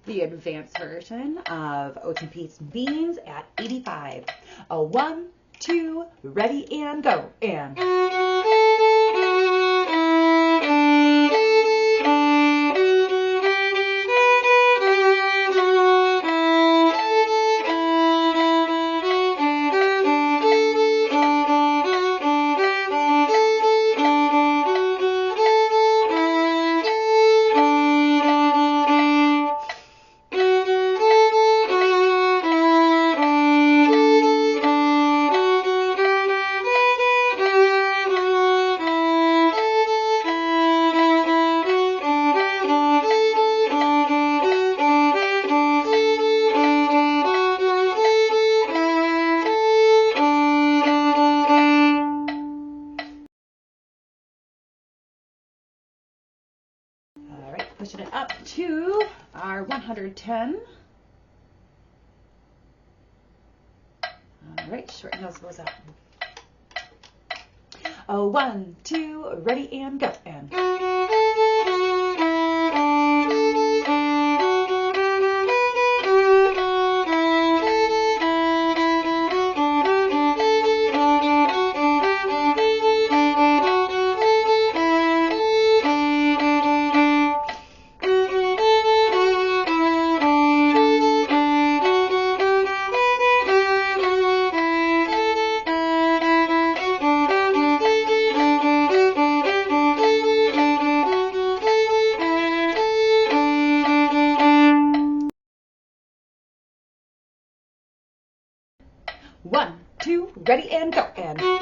The advanced version of Oats and Peas and Beans at 85. A 1, 2, ready and go. And pushing it up to our 110. All right, short nose goes up. A 1, 2, ready and go. And one, two, ready and go. And